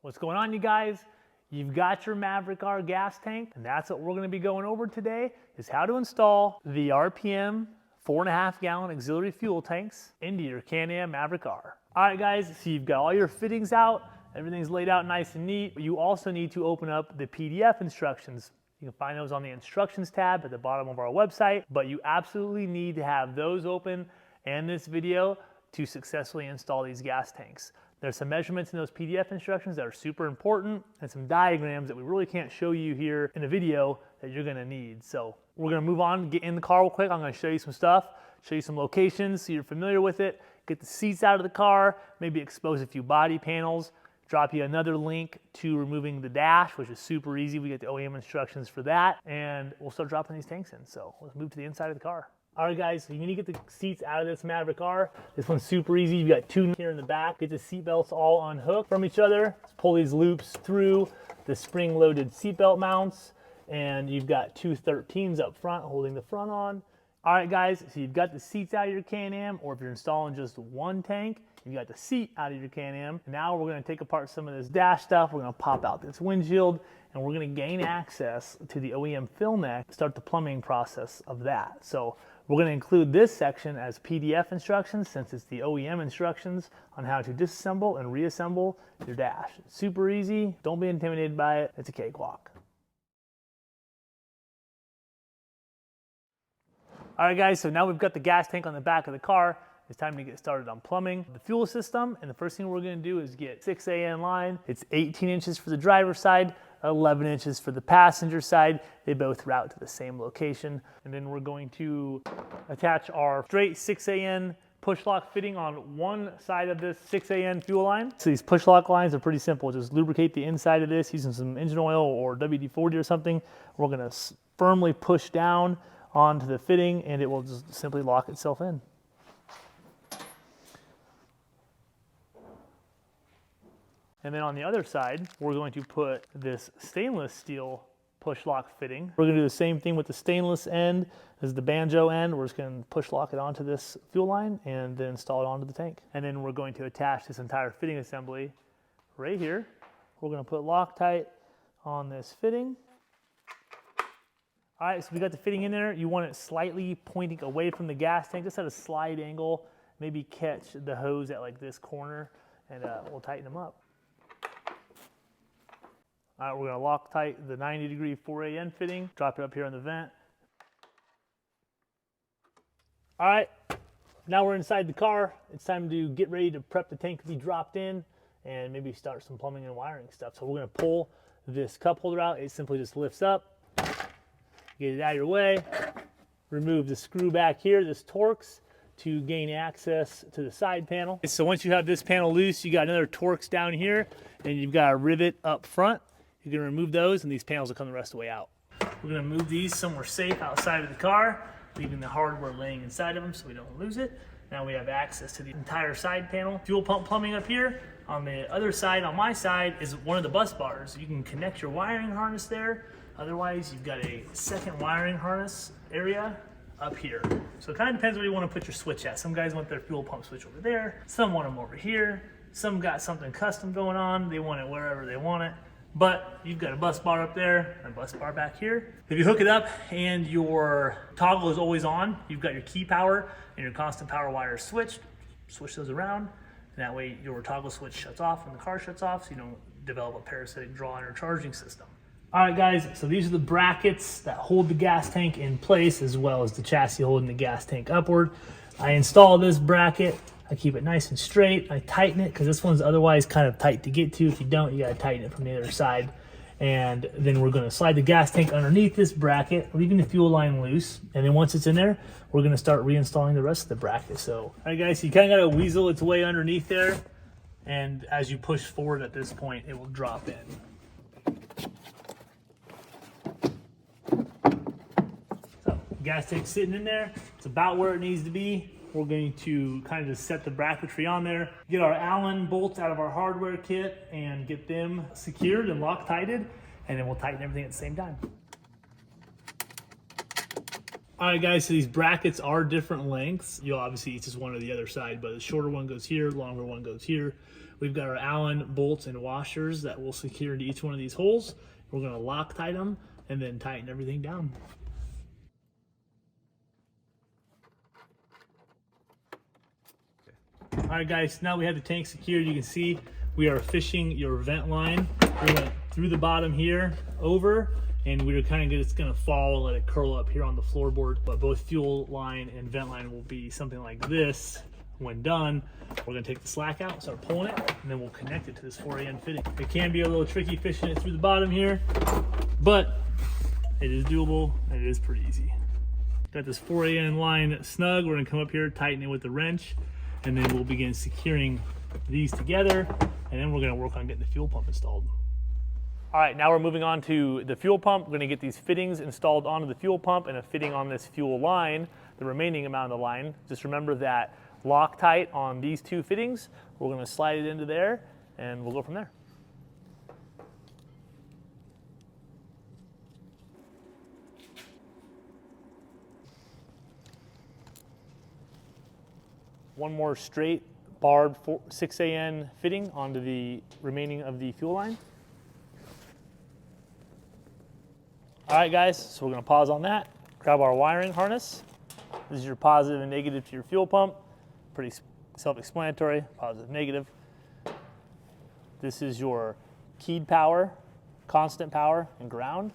What's going on, you guys? You've got your Maverick R gas tank, and that's what we're going to be going over today, is how to install the RPM 4.5 gallon auxiliary fuel tanks into your Can-Am Maverick R. All right, guys, so you've got all your fittings out, everything's laid out nice and neat. You also need to open up the PDF instructions. You can find those on the instructions tab at the bottom of our website, but you absolutely need to have those open and this video to successfully install these gas tanks. There's some measurements in those PDF instructions that are super important and some diagrams that we really can't show you here in a video that you're gonna need. So we're gonna move on, get in the car real quick. I'm gonna show you some stuff, show you some locations so you're familiar with it, get the seats out of the car, maybe expose a few body panels, drop you another link to removing the dash, which is super easy. We get the OEM instructions for that, and we'll start dropping these tanks in. So let's move to the inside of the car. All right, guys, so you need to get the seats out of this Maverick R. This one's super easy. You've got two here in the back. Get the seat belts all unhooked from each other. Pull these loops through the spring-loaded seat belt mounts, and you've got two 13s up front holding the front on. All right, guys, so you've got the seats out of your Can-Am, or if you're installing just one tank, you got the seat out of your Can-Am. Now we're gonna take apart some of this dash stuff. We're gonna pop out this windshield, and we're gonna gain access to the OEM fill neck, start the plumbing process of that. So we're gonna include this section as PDF instructions since it's the OEM instructions on how to disassemble and reassemble your dash. It's super easy, don't be intimidated by it, it's a cakewalk. All right, guys, so now we've got the gas tank on the back of the car. It's time to get started on plumbing the fuel system, and the first thing we're gonna do is get 6A in line. It's 18 inches for the driver's side, 11 inches for the passenger side. They both route to the same location. And then we're going to attach our straight 6AN push lock fitting on one side of this 6AN fuel line. So these push lock lines are pretty simple. Just lubricate the inside of this using some engine oil or WD-40 or something. We're gonna firmly push down onto the fitting and it will just simply lock itself in. And then on the other side, we're going to put this stainless steel push lock fitting. We're gonna do the same thing with the stainless end as the banjo end. We're just gonna push lock it onto this fuel line and then install it onto the tank. And then we're going to attach this entire fitting assembly right here. We're gonna put Loctite on this fitting. All right, so we got the fitting in there. You want it slightly pointing away from the gas tank, just at a slight angle. Maybe catch the hose at like this corner and we'll tighten them up. All right, we're gonna Loctite the 90-degree 4AN fitting, drop it up here on the vent. All right, now we're inside the car. It's time to get ready to prep the tank to be dropped in and maybe start some plumbing and wiring stuff. So we're gonna pull this cup holder out. It simply just lifts up, get it out of your way, remove the screw back here, this Torx, to gain access to the side panel. So once you have this panel loose, you got another Torx down here and you've got a rivet up front. You're gonna remove those and these panels will come the rest of the way out. We're gonna move these somewhere safe outside of the car, leaving the hardware laying inside of them so we don't lose it. Now we have access to the entire side panel. Fuel pump plumbing up here. On the other side, on my side, is one of the bus bars. You can connect your wiring harness there. Otherwise, you've got a second wiring harness area up here. So it kind of depends where you want to put your switch at. Some guys want their fuel pump switch over there. Some want them over here. Some got something custom going on. They want it wherever they want it. But you've got a bus bar up there and a bus bar back here. If you hook it up and your toggle is always on, you've got your key power and your constant power wires switched. Switch those around. And that way your toggle switch shuts off when the car shuts off so you don't develop a parasitic draw on your charging system. All right, guys, so these are the brackets that hold the gas tank in place as well as the chassis holding the gas tank upward. I install this bracket. I keep it nice and straight. I tighten it because this one's otherwise kind of tight to get to. If you don't, you gotta tighten it from the other side. And then we're gonna slide the gas tank underneath this bracket, leaving the fuel line loose. And then once it's in there, we're gonna start reinstalling the rest of the bracket. So, all right, guys, so you kind of gotta weasel its way underneath there. And as you push forward at this point, it will drop in. So, gas tank's sitting in there. It's about where it needs to be. We're going to kind of just set the bracketry on there, get our Allen bolts out of our hardware kit and get them secured and Loctited, and then we'll tighten everything at the same time. All right, guys, so these brackets are different lengths. You'll obviously, it's just one or the other side, but the shorter one goes here, longer one goes here. We've got our Allen bolts and washers that will secure into each one of these holes. We're gonna Loctite them and then tighten everything down. All right, guys, now we have the tank secured. You can see we are fishing your vent line. We went through the bottom here, over, and we're kind of just gonna fall and let it curl up here on the floorboard. But both fuel line and vent line will be something like this. When done, we're gonna take the slack out, start pulling it, and then we'll connect it to this 4AN fitting. It can be a little tricky fishing it through the bottom here, but it is doable and it is pretty easy. Got this 4AN line snug. We're gonna come up here, tighten it with the wrench, and then we'll begin securing these together, and then we're gonna work on getting the fuel pump installed. All right, now we're moving on to the fuel pump. We're gonna get these fittings installed onto the fuel pump and a fitting on this fuel line, the remaining amount of the line. Just remember that Loctite on these two fittings. We're gonna slide it into there and we'll go from there. One more straight barred 6AN fitting onto the remaining of the fuel line. All right, guys, so we're gonna pause on that, grab our wiring harness. This is your positive and negative to your fuel pump. Pretty self-explanatory, positive, negative. This is your keyed power, constant power, and ground.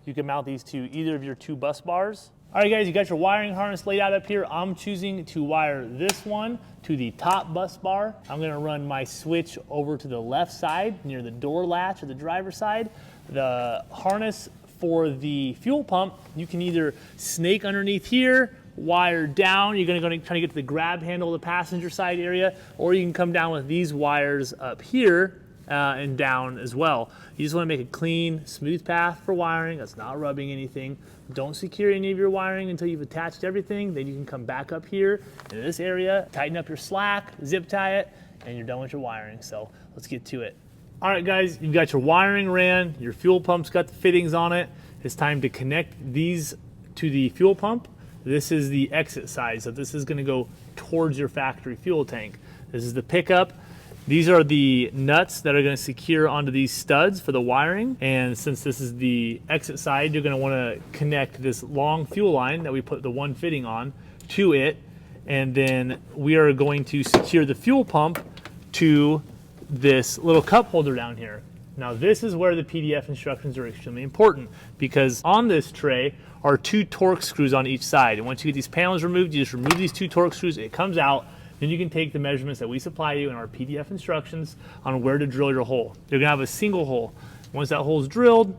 You can mount these to either of your two bus bars. All right, guys, you got your wiring harness laid out up here. I'm choosing to wire this one to the top bus bar. I'm gonna run my switch over to the left side near the door latch or the driver's side. The harness for the fuel pump, you can either snake underneath here, wire down, you're gonna try to get to the grab handle of the passenger side area, or you can come down with these wires up here and down as well. You just wanna make a clean, smooth path for wiring that's not rubbing anything. Don't secure any of your wiring until you've attached everything. Then you can come back up here in this area, tighten up your slack, zip tie it, and you're done with your wiring. So let's get to it. All right, guys, you've got your wiring ran, your fuel pump's got the fittings on it. It's time to connect these to the fuel pump. This is the exit side, so this is gonna go towards your factory fuel tank. This is the pickup. These are the nuts that are gonna secure onto these studs for the wiring. And since this is the exit side, you're gonna wanna connect this long fuel line that we put the one fitting on to it. And then we are going to secure the fuel pump to this little cup holder down here. Now this is where the PDF instructions are extremely important, because on this tray are two torque screws on each side. And once you get these panels removed, you just remove these two torque screws, it comes out. Then you can take the measurements that we supply you in our PDF instructions on where to drill your hole. You're gonna have a single hole. Once that hole is drilled,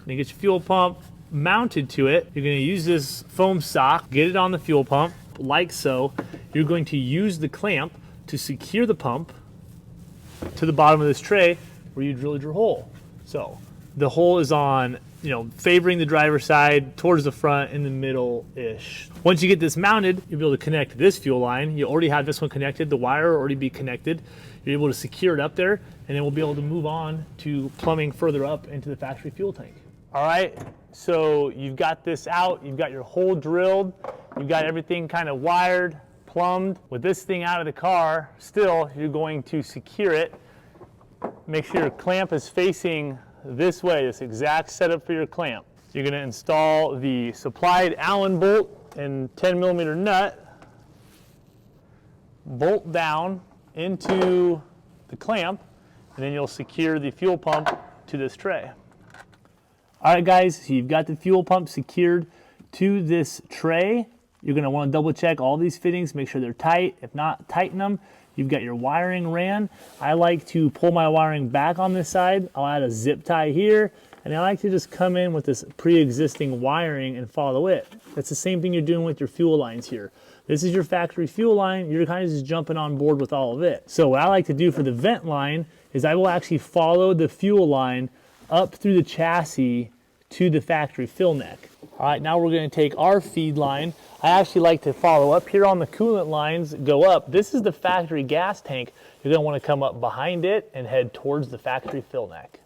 you get your fuel pump mounted to it. You're gonna use this foam sock, get it on the fuel pump, like so. You're going to use the clamp to secure the pump to the bottom of this tray where you drilled your hole. So the hole is on, favoring the driver's side, towards the front, in the middle-ish. Once you get this mounted, you'll be able to connect this fuel line. You already have this one connected. The wire will already be connected. You're able to secure it up there, and then we'll be able to move on to plumbing further up into the factory fuel tank. All right, so you've got this out. You've got your hole drilled. You've got everything kind of wired, plumbed. With this thing out of the car, still, you're going to secure it. Make sure your clamp is facing this way, this exact setup for your clamp. You're gonna install the supplied Allen bolt and 10mm nut, bolt down into the clamp, and then you'll secure the fuel pump to this tray. All right, guys, so you've got the fuel pump secured to this tray. You're gonna wanna double check all these fittings, make sure they're tight. If not, tighten them. You've got your wiring ran. I like to pull my wiring back on this side. I'll add a zip tie here, and I like to just come in with this pre-existing wiring and follow it. That's the same thing you're doing with your fuel lines here. This is your factory fuel line. You're kind of just jumping on board with all of it. So what I like to do for the vent line is I will actually follow the fuel line up through the chassis to the factory fill neck. All right, now we're gonna take our feed line. I actually like to follow up here on the coolant lines, go up. This is the factory gas tank. You're gonna wanna come up behind it and head towards the factory fill neck.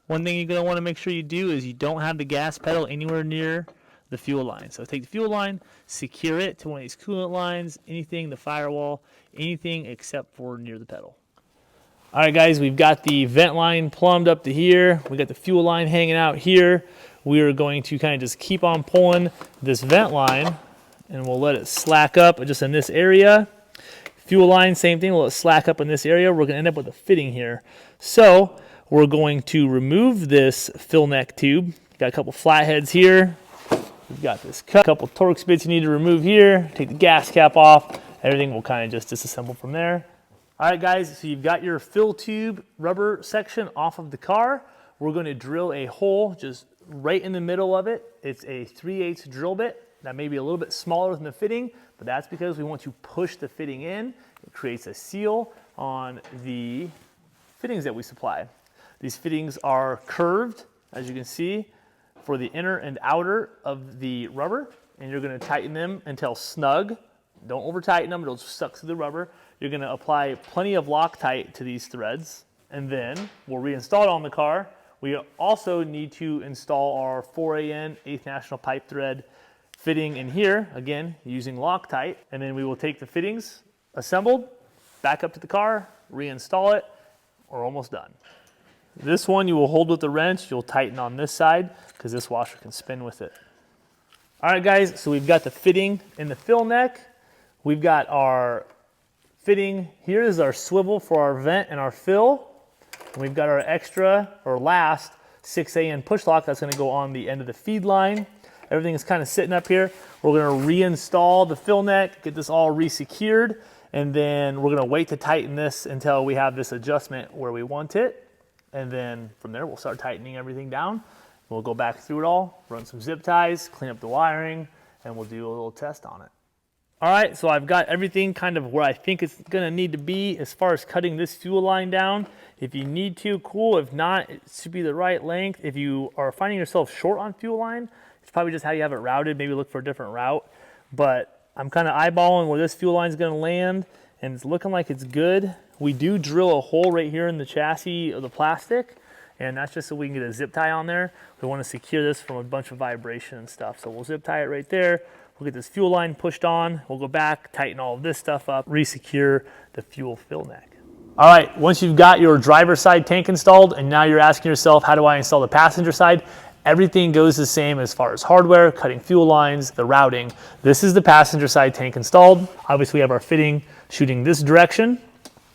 One thing you're going to want to make sure you do is you don't have the gas pedal anywhere near the fuel line. So take the fuel line, secure it to one of these coolant lines, anything, the firewall, anything except for near the pedal. All right, guys, we've got the vent line plumbed up to here. We got the fuel line hanging out here. We are going to kind of just keep on pulling this vent line, and we'll let it slack up just in this area. Fuel line, same thing, we'll let it slack up in this area. We're going to end up with a fitting here. So we're going to remove this fill neck tube. Got a couple flatheads here. We've got this couple Torx bits you need to remove here. Take the gas cap off. Everything will kind of just disassemble from there. All right, guys, so you've got your fill tube rubber section off of the car. We're going to drill a hole just right in the middle of it. It's a 3/8 drill bit. That may be a little bit smaller than the fitting, but that's because we want to push the fitting in. It creates a seal on the fittings that we supply. These fittings are curved, as you can see, for the inner and outer of the rubber, and you're going to tighten them until snug. Don't over tighten them, it'll suck through the rubber. You're going to apply plenty of Loctite to these threads, and then we'll reinstall it on the car. We also need to install our 4AN 8th National Pipe Thread fitting in here, again, using Loctite, and then we will take the fittings assembled, back up to the car, reinstall it. We're almost done. This one you will hold with the wrench. You'll tighten on this side because this washer can spin with it. All right, guys, so we've got the fitting in the fill neck. We've got our fitting. Here is our swivel for our vent and our fill. And we've got our extra or last 6AN push lock that's going to go on the end of the feed line. Everything is kind of sitting up here. We're going to reinstall the fill neck, get this all re-secured, and then we're going to wait to tighten this until we have this adjustment where we want it. And then from there, we'll start tightening everything down. We'll go back through it all, run some zip ties, clean up the wiring, and we'll do a little test on it. All right, so I've got everything kind of where I think it's gonna need to be as far as cutting this fuel line down. If you need to, cool. If not, it should be the right length. If you are finding yourself short on fuel line, it's probably just how you have it routed. Maybe look for a different route. But I'm kind of eyeballing where this fuel line is gonna land, and it's looking like it's good. We do drill a hole right here in the chassis of the plastic, and that's just so we can get a zip tie on there. We want to secure this from a bunch of vibration and stuff. So we'll zip tie it right there. We'll get this fuel line pushed on. We'll go back, tighten all of this stuff up, re-secure the fuel fill neck. All right, once you've got your driver's side tank installed, and now you're asking yourself, how do I install the passenger side? Everything goes the same as far as hardware, cutting fuel lines, the routing. This is the passenger side tank installed. Obviously, we have our fitting shooting this direction.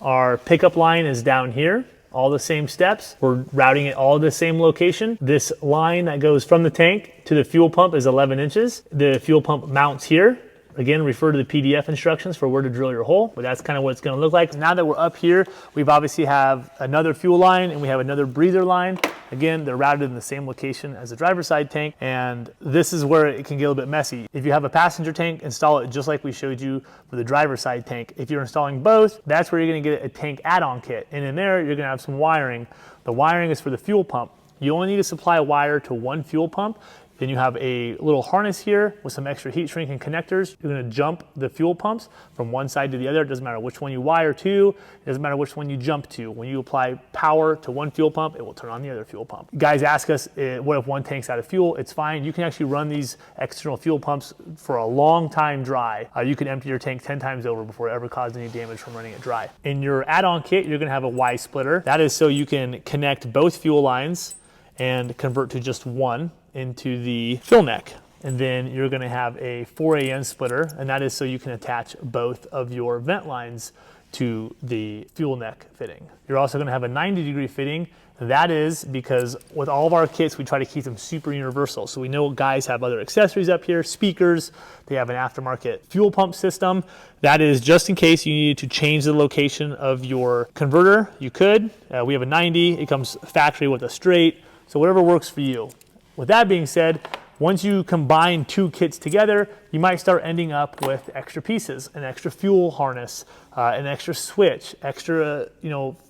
Our pickup line is down here, all the same steps. We're routing it all to the same location. This line that goes from the tank to the fuel pump is 11 inches. The fuel pump mounts here. Again, refer to the PDF instructions for where to drill your hole, but that's kind of what it's going to look like. Now that we're up here, we've obviously have another fuel line and we have another breather line. Again, they're routed in the same location as the driver's side tank, and this is where it can get a little bit messy. If you have a passenger tank, install it just like we showed you for the driver's side tank. If you're installing both, that's where you're going to get a tank add-on kit, and in there you're going to have some wiring. The wiring is for the fuel pump. You only need to supply a wire to one fuel pump. Then you have a little harness here with some extra heat shrink and connectors. You're going to jump the fuel pumps from one side to the other. It doesn't matter which one you wire to. It doesn't matter which one you jump to. When you apply power to one fuel pump, it will turn on the other fuel pump. Guys ask us, what if one tank's out of fuel? It's fine. You can actually run these external fuel pumps for a long time dry. You can empty your tank 10 times over before it ever caused any damage from running it dry. In your add-on kit, you're going to have a Y splitter. That is so you can connect both fuel lines and convert to just one into the fill neck. And then you're going to have a 4AN splitter, and that is so you can attach both of your vent lines to the fuel neck fitting. You're also going to have a 90-degree fitting. That is because with all of our kits, we try to keep them super universal. So we know guys have other accessories up here, speakers, they have an aftermarket fuel pump system. That is just in case you needed to change the location of your converter, you could. We have a 90, it comes factory with a straight, so whatever works for you. With that being said, once you combine two kits together, you might start ending up with extra pieces, an extra fuel harness, an extra switch, extra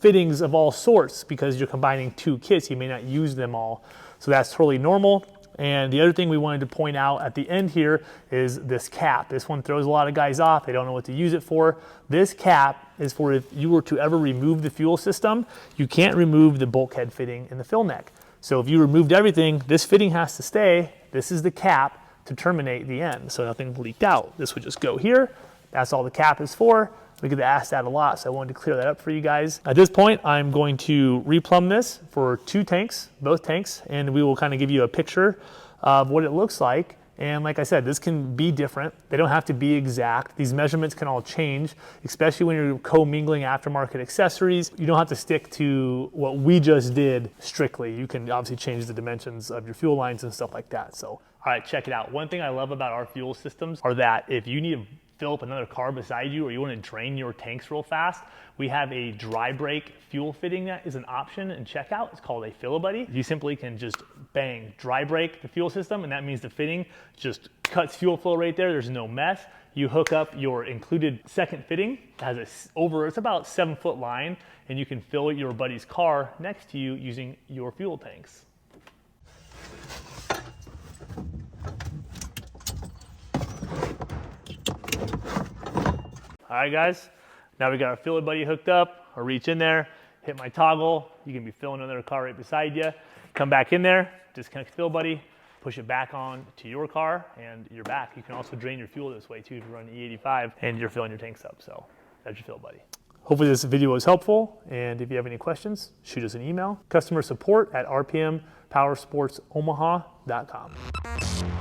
fittings of all sorts because you're combining two kits. You may not use them all. So that's totally normal. And the other thing we wanted to point out at the end here is this cap. This one throws a lot of guys off. They don't know what to use it for. This cap is for if you were to ever remove the fuel system, you can't remove the bulkhead fitting in the fill neck. So if you removed everything, this fitting has to stay. This is the cap to terminate the end, so nothing leaked out. This would just go here. That's all the cap is for. We get asked that a lot, so I wanted to clear that up for you guys. At this point, I'm going to replumb this for 2 tanks, both tanks, and we will kind of give you a picture of what it looks like. And like I said, this can be different. They don't have to be exact. These measurements can all change, especially when you're co-mingling aftermarket accessories. You don't have to stick to what we just did strictly. You can obviously change the dimensions of your fuel lines and stuff like that. So, all right, check it out. One thing I love about our fuel systems are that if you need to fill up another car beside you or you want to drain your tanks real fast, we have a dry brake fuel fitting that is an option in checkout. It's called a Fill-A-Buddy. You simply can just bang dry brake the fuel system, and that means the fitting just cuts fuel flow right there. There's no mess. You hook up your included second fitting. It has it's about 7-foot line, and you can fill your buddy's car next to you using your fuel tanks. All right, guys, now we got our Fill-A-Buddy hooked up. I'll reach in there, hit my toggle. You can be filling another car right beside you. Come back in there, disconnect the Fill-A-Buddy, push it back on to your car, and you're back. You can also drain your fuel this way too if you run E85 and you're filling your tanks up. So that's your Fill-A-Buddy. Hopefully this video was helpful, and if you have any questions, shoot us an email. Customer support at rpmpowersportsomaha.com.